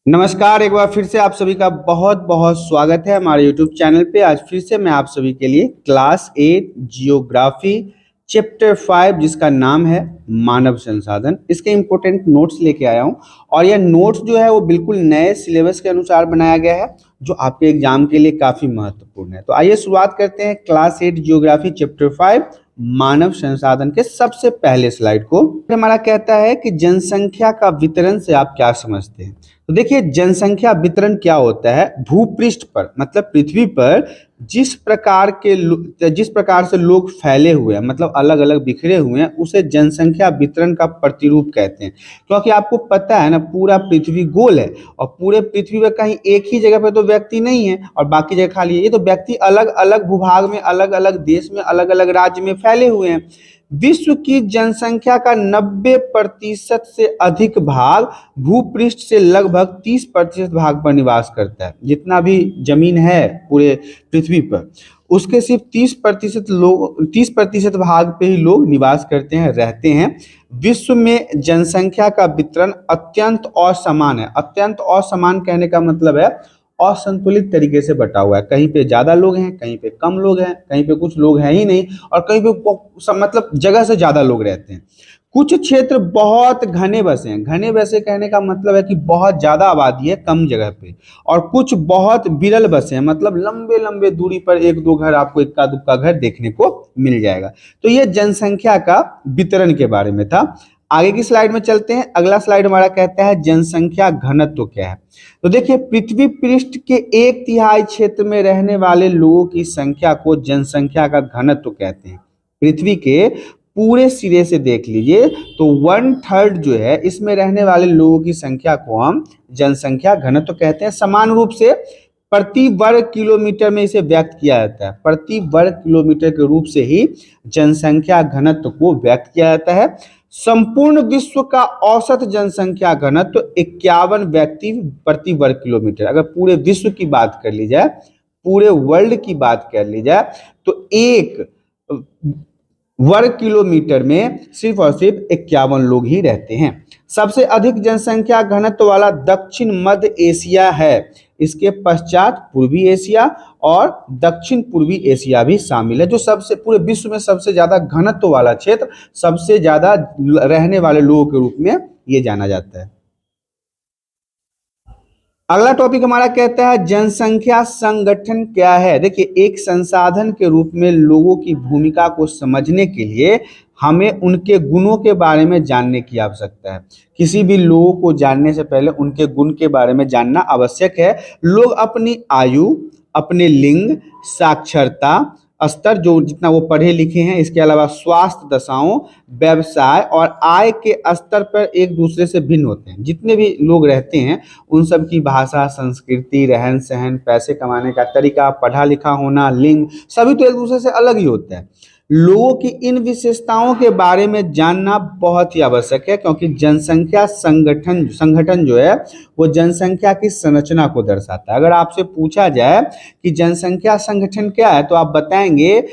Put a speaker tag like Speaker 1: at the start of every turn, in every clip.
Speaker 1: नमस्कार, एक बार फिर से आप सभी का बहुत बहुत स्वागत है हमारे यूट्यूब चैनल पे। आज फिर से मैं आप सभी के लिए क्लास 8 जियोग्राफी चैप्टर 5 जिसका नाम है मानव संसाधन, इसके इम्पोर्टेंट नोट्स लेके आया हूँ। और यह नोट्स जो है वो बिल्कुल नए सिलेबस के अनुसार बनाया गया है जो आपके एग्जाम के लिए काफ़ी महत्वपूर्ण है। तो आइए शुरुआत करते हैं क्लास 8 जियोग्राफी चैप्टर 5 मानव संसाधन के सबसे पहले स्लाइड को। हमारा कहता है कि जनसंख्या का वितरण से आप क्या समझते हैं। तो देखिए, जनसंख्या वितरण क्या होता है। भूपृष्ठ पर मतलब पृथ्वी पर जिस प्रकार से लोग फैले हुए हैं, मतलब अलग अलग बिखरे हुए हैं, उसे जनसंख्या वितरण का प्रतिरूप कहते हैं। क्योंकि आपको पता है ना, पूरा पृथ्वी गोल है और पूरे पृथ्वी पर कहीं एक ही जगह पे तो व्यक्ति नहीं है और बाकी जगह खाली है। ये तो व्यक्ति अलग अलग भूभाग में, अलग अलग देश में, अलग अलग राज्य में फैले हुए हैं। विश्व की जनसंख्या का 90% से अधिक भाग भूपृष्ठ से लगभग 30% भाग पर निवास करता है। जितना भी जमीन है पूरे पृथ्वी पर, उसके सिर्फ 30% भाग पे ही लोग निवास करते हैं, रहते हैं। विश्व में जनसंख्या का वितरण अत्यंत असमान है। अत्यंत असमान कहने का मतलब है असंतुलित तरीके से बटा हुआ है। कहीं पे ज्यादा लोग हैं, कहीं पे कम लोग हैं, कहीं पे कुछ लोग हैं ही नहीं और कहीं पे मतलब जगह से ज्यादा लोग रहते हैं। कुछ क्षेत्र बहुत घने बसे हैं। घने बसे कहने का मतलब है कि बहुत ज्यादा आबादी है कम जगह पे, और कुछ बहुत विरल बसे हैं, मतलब लंबे लंबे दूरी पर एक दो घर, आपको इक्का दुक्का घर देखने को मिल जाएगा। तो ये जनसंख्या का वितरण के बारे में था। आगे की स्लाइड में चलते हैं। अगला स्लाइड हमारा कहता है जनसंख्या घनत्व क्या है। तो देखिए, पृथ्वी पृष्ठ के 1/3 क्षेत्र में रहने वाले लोगों की संख्या को जनसंख्या का घनत्व कहते हैं। पृथ्वी के पूरे सिरे से देख लीजिए तो 1/3 जो है, इसमें रहने वाले लोगों की संख्या को हम जनसंख्या घनत्व कहते हैं। समान रूप से प्रति वर्ग किलोमीटर में इसे व्यक्त किया जाता है। प्रति वर्ग किलोमीटर के रूप से ही जनसंख्या घनत्व को व्यक्त किया जाता है। संपूर्ण विश्व का औसत जनसंख्या घनत्व 51 व्यक्ति प्रति वर्ग किलोमीटर। अगर पूरे विश्व की बात कर ली जाए, पूरे वर्ल्ड की बात कर ली जाए, तो एक वर्ग किलोमीटर में सिर्फ और सिर्फ 51 लोग ही रहते हैं। सबसे अधिक जनसंख्या घनत्व वाला दक्षिण मध्य एशिया है। इसके पश्चात पूर्वी एशिया और दक्षिण पूर्वी एशिया भी शामिल है, जो सबसे पूरे विश्व में सबसे ज्यादा घनत्व वाला क्षेत्र, सबसे ज्यादा रहने वाले लोगों के रूप में ये जाना जाता है। अगला टॉपिक हमारा कहता है जनसंख्या संगठन क्या है। देखिए, एक संसाधन के रूप में लोगों की भूमिका को समझने के लिए हमें उनके गुणों के बारे में जानने की आवश्यकता है। किसी भी लोगों को जानने से पहले उनके गुण के बारे में जानना आवश्यक है। लोग अपनी आयु, अपने लिंग, साक्षरता स्तर, जो जितना वो पढ़े लिखे हैं, इसके अलावा स्वास्थ्य दशाओं, व्यवसाय और आय के स्तर पर एक दूसरे से भिन्न होते हैं। जितने भी लोग रहते हैं उन सब की भाषा, संस्कृति, रहन सहन, पैसे कमाने का तरीका, पढ़ा लिखा होना, लिंग, सभी तो एक दूसरे से अलग ही होता है। लोगों की इन विशेषताओं के बारे में जानना बहुत ही आवश्यक है, क्योंकि जनसंख्या संगठन जो है वो जनसंख्या की संरचना को दर्शाता है। अगर आपसे पूछा जाए कि जनसंख्या संगठन क्या है, तो आप बताएंगे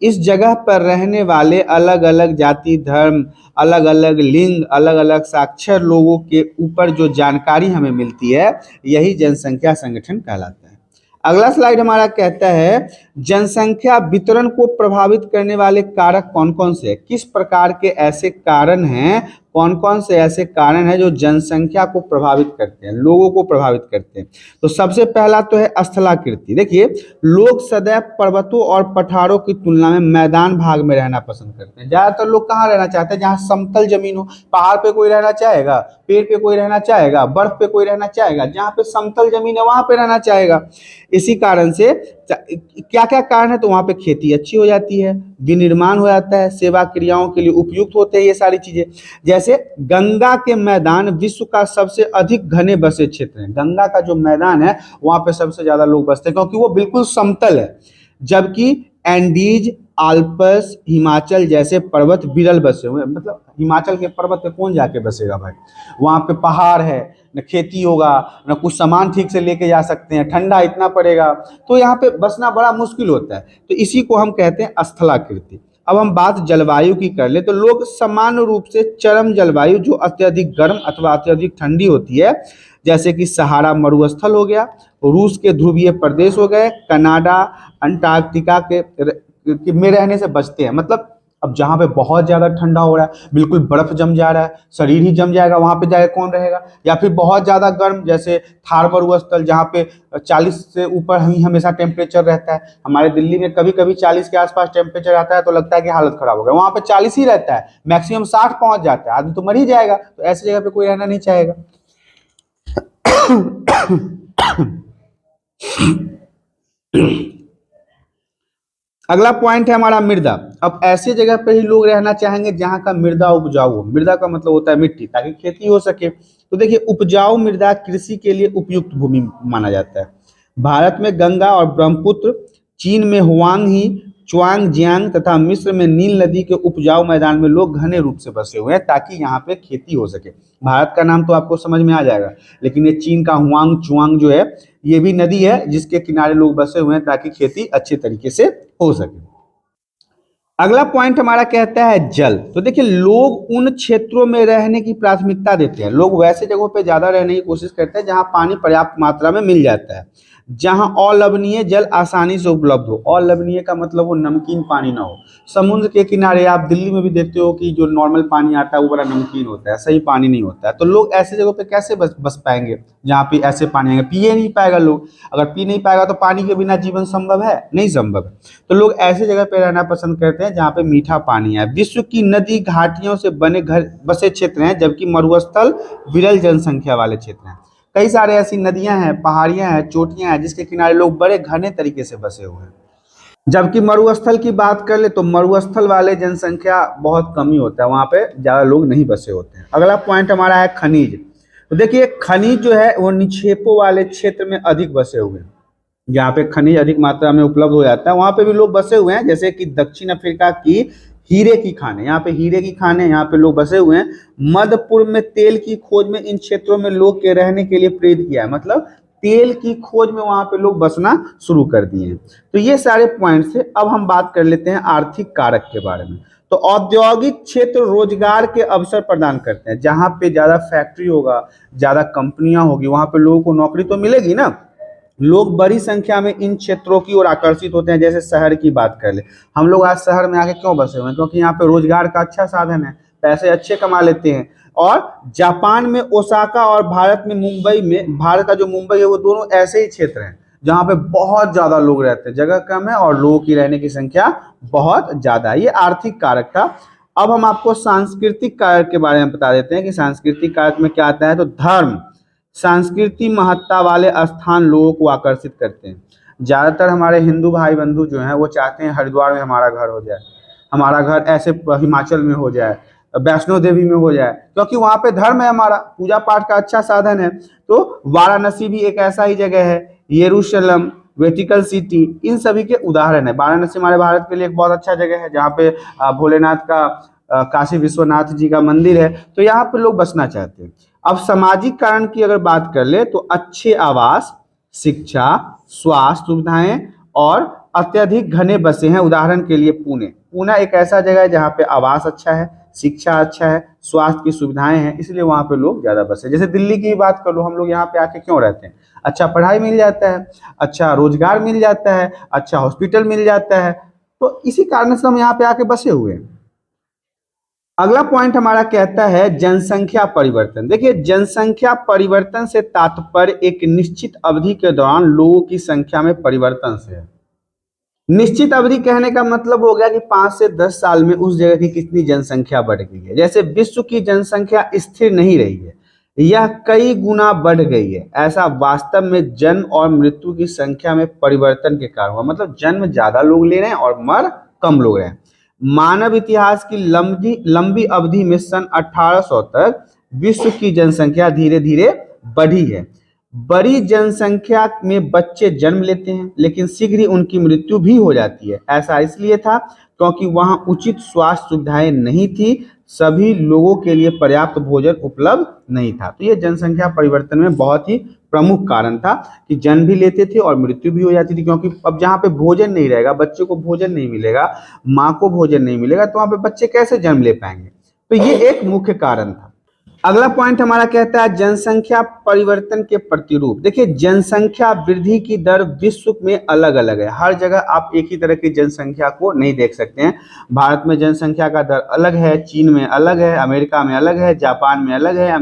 Speaker 1: इस जगह पर रहने वाले अलग अलग जाति, धर्म, अलग अलग लिंग, अलग अलग साक्षर लोगों के ऊपर जो जानकारी हमें मिलती है, यही जनसंख्या संगठन कहलाता है। अगला स्लाइड हमारा कहता है जनसंख्या वितरण को प्रभावित करने वाले कारक कौन कौन से हैं। किस प्रकार के ऐसे कारण हैं, कौन कौन से ऐसे कारण हैं जो जनसंख्या को प्रभावित करते हैं, लोगों को प्रभावित करते हैं। तो सबसे पहला तो है स्थलाकृति। देखिए, लोग सदैव पर्वतों और पठारों की तुलना में मैदान भाग में रहना पसंद करते हैं। ज्यादातर लोग कहाँ रहना चाहते हैं, जहाँ समतल जमीन हो। पहाड़ पे कोई रहना चाहेगा, पेड़ पे कोई रहना चाहेगा, बर्फ पे कोई रहना चाहेगा, जहाँ पे समतल जमीन है वहां पे रहना चाहेगा। इसी कारण से क्या क्या कारण है, तो वहां पे खेती अच्छी हो जाती है, विनिर्माण हो जाता है, सेवा क्रियाओं के लिए उपयुक्त होते हैं ये सारी चीजें। जैसे गंगा के मैदान विश्व का सबसे अधिक घने बसे क्षेत्र है। गंगा का जो मैदान है वहां पे सबसे ज्यादा लोग बसते हैं, क्योंकि वो बिल्कुल समतल है। जबकि एंडीज, आल्प्स, हिमाचल जैसे पर्वत विरल बसे हुए हैं। मतलब हिमाचल के पर्वत पे कौन जाके बसेगा भाई, वहां पे पहाड़ है, न खेती होगा, न कुछ सामान ठीक से लेके जा सकते हैं, ठंडा इतना पड़ेगा, तो यहाँ पे बसना बड़ा मुश्किल होता है। तो इसी को हम कहते हैं स्थलाकृति। अब हम बात जलवायु की कर ले, तो लोग सामान्य रूप से चरम जलवायु, जो अत्यधिक गर्म अथवा अत्यधिक ठंडी होती है, जैसे कि सहारा मरुस्थल हो गया, रूस के ध्रुवीय प्रदेश हो गए, कनाडा, अंटार्कटिका में रहने से बचते हैं। मतलब अब जहां पे बहुत ज्यादा ठंडा हो रहा है, बिल्कुल बर्फ जम जा रहा है, शरीर ही जम जाएगा, वहां पे जाके कौन रहेगा। या फिर बहुत ज्यादा गर्म, जैसे थार मरुस्थल जहाँ पे 40 से ऊपर ही हमेशा टेम्परेचर रहता है। हमारे दिल्ली में कभी कभी 40 के आसपास टेम्परेचर आता है तो लगता है कि हालत खराब हो गया, वहां पे 40 ही रहता है, मैक्सिमम 60 पहुंच जाता है, आदमी तो मर ही जाएगा। तो ऐसी जगह पे कोई रहना नहीं चाहेगा। अगला पॉइंट है हमारा मृदा। अब ऐसी जगह पे ही लोग रहना चाहेंगे जहां का मृदा उपजाऊ हो। मृदा का मतलब होता है मिट्टी, ताकि खेती हो सके। तो देखिए, उपजाऊ मृदा कृषि के लिए उपयुक्त भूमि माना जाता है। भारत में गंगा और ब्रह्मपुत्र, चीन में हुआंग च्वांग जियांग तथा मिस्र में नील नदी के उपजाऊ मैदान में लोग घने रूप से बसे हुए हैं, ताकि यहाँ पे खेती हो सके। भारत का नाम तो आपको समझ में आ जाएगा, लेकिन ये चीन का हुआंग च्वांग जो है, ये भी नदी है जिसके किनारे लोग बसे हुए हैं, ताकि खेती अच्छे तरीके से हो सके। अगला पॉइंट हमारा कहता है जल। तो देखिए, लोग उन क्षेत्रों में रहने की प्राथमिकता देते हैं। लोग वैसे जगहों पे ज्यादा रहने की कोशिश करते हैं जहां पानी पर्याप्त मात्रा में मिल जाता है, जहां अलवणीय जल आसानी से उपलब्ध हो। अलवणीय का मतलब वो नमकीन पानी ना हो। समुद्र के किनारे आप दिल्ली में भी देखते हो कि जो नॉर्मल पानी आता है वो बड़ा नमकीन होता है, सही पानी नहीं होता है। तो लोग ऐसे जगहों पे कैसे बस पाएंगे जहाँ पे ऐसे पानी आएंगे? पिए नहीं पाएगा लोग। अगर पी नहीं पाएगा तो पानी के बिना जीवन संभव है? नहीं संभव है। तो लोग ऐसे जगह पे रहना पसंद करते हैं जहाँ पे मीठा पानी है। विश्व की नदी घाटियों से बने घर बसे क्षेत्र हैं, जबकि मरुस्थल विरल जनसंख्या वाले क्षेत्र हैं। कई सारे ऐसी नदियां हैं, पहाड़ियां हैं, चोटियां हैं जिसके किनारे लोग बड़े घने तरीके से बसे हुए हैं। जबकि मरुस्थल की बात कर ले तो मरुस्थल वाले जनसंख्या बहुत कम ही होता है, वहां पे ज्यादा लोग नहीं बसे होते हैं। अगला पॉइंट हमारा है खनिज। तो देखिए, खनिज जो है वो निक्षेपों वाले क्षेत्र में अधिक बसे हुए हैं। जहाँ पे खनिज अधिक मात्रा में उपलब्ध हो जाता है वहां पे भी लोग बसे हुए हैं, जैसे कि दक्षिण अफ्रीका की हीरे की खाने, यहाँ पे हीरे की खाने, यहाँ पे लोग बसे हुए हैं। मध्य पूर्व में तेल की खोज में इन क्षेत्रों में लोग के रहने के लिए प्रेरित किया है। मतलब तेल की खोज में वहां पे लोग बसना शुरू कर दिए हैं। तो ये सारे पॉइंट्स थे। अब हम बात कर लेते हैं आर्थिक कारक के बारे में। तो औद्योगिक क्षेत्र रोजगार के अवसर प्रदान करते हैं। जहां पे ज्यादा फैक्ट्री होगा, ज्यादा कंपनियां होगी, वहां पे लोगों को नौकरी तो मिलेगी ना। लोग बड़ी संख्या में इन क्षेत्रों की ओर आकर्षित होते हैं। जैसे शहर की बात कर ले, हम लोग आज शहर में आके क्यों बसे हुए हैं? क्योंकि यहाँ पे रोजगार का अच्छा साधन है, पैसे अच्छे कमा लेते हैं। और जापान में ओसाका और भारत में मुंबई में, भारत का जो मुंबई है वो दोनों ऐसे ही क्षेत्र हैं जहाँ पे बहुत ज्यादा लोग रहते हैं, जगह कम है और लोगों की रहने की संख्या बहुत ज्यादा है। ये आर्थिक कारक था। अब हम आपको सांस्कृतिक कारक के बारे में बता देते हैं कि सांस्कृतिक कारक में क्या आता है। तो धर्म, सांस्कृतिक महत्ता वाले स्थान लोगों को आकर्षित करते हैं। ज्यादातर हमारे हिंदू भाई बंधु जो हैं वो चाहते हैं हरिद्वार में हमारा घर हो जाए, हमारा घर ऐसे हिमाचल में हो जाए, वैष्णो देवी में हो जाए, क्योंकि वहां पे धर्म है, हमारा पूजा पाठ का अच्छा साधन है। तो वाराणसी भी एक ऐसा ही जगह है, यरूशलेम, वेटिकल सिटी, इन सभी के उदाहरण है। वाराणसी हमारे भारत के लिए एक बहुत अच्छा जगह है जहाँ पे भोलेनाथ का, काशी विश्वनाथ जी का मंदिर है। तो यहाँ पे लोग बसना चाहते हैं। अब सामाजिक कारण की अगर बात कर ले तो अच्छे आवास, शिक्षा, स्वास्थ्य सुविधाएं और अत्यधिक घने बसे हैं। उदाहरण के लिए पुणे, पुणे एक ऐसा जगह है जहाँ पे आवास अच्छा है, शिक्षा अच्छा है, स्वास्थ्य की सुविधाएं हैं, इसलिए वहां पे लोग ज्यादा बसे। जैसे दिल्ली की बात कर लो, हम लोग यहाँ पे आके क्यों रहते हैं? अच्छा पढ़ाई मिल जाता है, अच्छा रोजगार मिल जाता है, अच्छा हॉस्पिटल मिल जाता है, तो इसी कारण से हम यहाँ पे आके बसे हुए हैं। अगला पॉइंट हमारा कहता है जनसंख्या परिवर्तन। देखिए, जनसंख्या परिवर्तन से तात्पर्य एक निश्चित अवधि के दौरान लोगों की संख्या में परिवर्तन से है। निश्चित अवधि कहने का मतलब हो गया कि 5 से 10 साल में उस जगह की कितनी जनसंख्या बढ़ गई है। जैसे विश्व की जनसंख्या स्थिर नहीं रही है, यह कई गुना बढ़ गई है। ऐसा वास्तव में जन्म और मृत्यु की संख्या में परिवर्तन के कारण हुआ। मतलब जन्म ज्यादा लोग ले रहे हैं और मर कम लोग रहे हैं। मानव इतिहास की लंबी अवधि में सन 1800 तक विश्व की जनसंख्या धीरे धीरे बढ़ी है। बड़ी जनसंख्या में बच्चे जन्म लेते हैं, लेकिन शीघ्र ही उनकी मृत्यु भी हो जाती है। ऐसा इसलिए था क्योंकि वहां उचित स्वास्थ्य सुविधाएं नहीं थी, सभी लोगों के लिए पर्याप्त भोजन उपलब्ध नहीं था। तो ये जनसंख्या परिवर्तन में बहुत ही प्रमुख कारण था कि जन्म भी लेते थे और मृत्यु भी हो जाती थी। क्योंकि अब जहाँ पे भोजन नहीं रहेगा, बच्चे को भोजन नहीं मिलेगा, माँ को भोजन नहीं मिलेगा, तो वहाँ पे बच्चे कैसे जन्म ले पाएंगे? तो ये एक मुख्य कारण था। अगला पॉइंट हमारा कहता है जनसंख्या परिवर्तन के प्रतिरूप। देखिए जनसंख्या वृद्धि की दर विश्व में अलग अलग है, हर जगह आप एक ही तरह की जनसंख्या को नहीं देख सकते हैं। भारत में जनसंख्या का दर अलग है, चीन में अलग है, अमेरिका में अलग है, जापान में अलग है,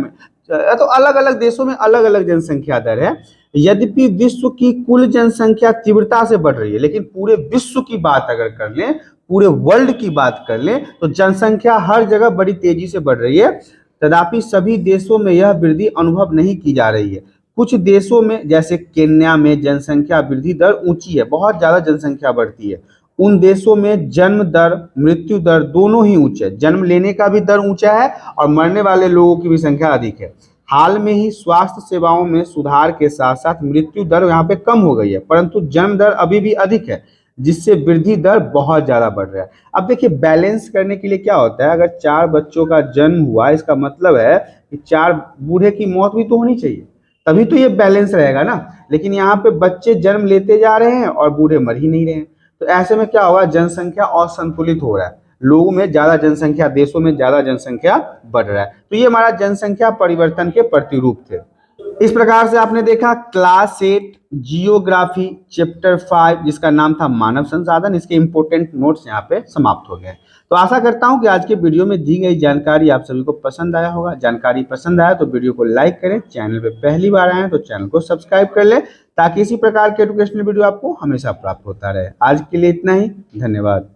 Speaker 1: तो अलग अलग देशों में अलग अलग जनसंख्या दर है। यद्यपि विश्व की कुल जनसंख्या तीव्रता से बढ़ रही है, लेकिन पूरे विश्व की बात अगर कर लें, पूरे वर्ल्ड की बात कर लें, तो जनसंख्या हर जगह बड़ी तेजी से बढ़ रही है। तथापि सभी देशों में यह वृद्धि अनुभव नहीं की जा रही है। कुछ देशों में जैसे केन्या में जनसंख्या वृद्धि दर ऊंची है, बहुत ज्यादा जनसंख्या बढ़ती है। उन देशों में जन्म दर मृत्यु दर दोनों ही ऊंचे है, जन्म लेने का भी दर ऊंचा है और मरने वाले लोगों की भी संख्या अधिक है। हाल में ही स्वास्थ्य सेवाओं में सुधार के साथ साथ मृत्यु दर यहाँ पे कम हो गई है, परंतु जन्म दर अभी भी अधिक है, जिससे वृद्धि दर बहुत ज्यादा बढ़ रहा है। अब देखिए बैलेंस करने के लिए क्या होता है, अगर 4 बच्चों का जन्म हुआ, इसका मतलब है कि 4 बूढ़े की मौत भी तो होनी चाहिए, तभी तो ये बैलेंस रहेगा ना। लेकिन यहाँ पे बच्चे जन्म लेते जा रहे हैं और बूढ़े मर ही नहीं रहे हैं, तो ऐसे में क्या होगा, जनसंख्या असंतुलित हो रहा है, लोगों में ज्यादा जनसंख्या, देशों में ज्यादा जनसंख्या बढ़ रहा है। तो ये हमारा जनसंख्या परिवर्तन के प्रतिरूप थे। इस प्रकार से आपने देखा क्लास 8 जियोग्राफी चैप्टर 5 जिसका नाम था मानव संसाधन, इसके इंपोर्टेंट नोट्स यहाँ पे समाप्त हो गए। तो आशा करता हूं कि आज के वीडियो में दी गई जानकारी आप सभी को पसंद आया होगा। जानकारी पसंद आया तो वीडियो को लाइक करें, चैनल पे पहली बार आए हैं तो चैनल को सब्सक्राइब कर लें, ताकि इसी प्रकार के एजुकेशनल वीडियो आपको हमेशा प्राप्त होता रहे। आज के लिए इतना ही, धन्यवाद।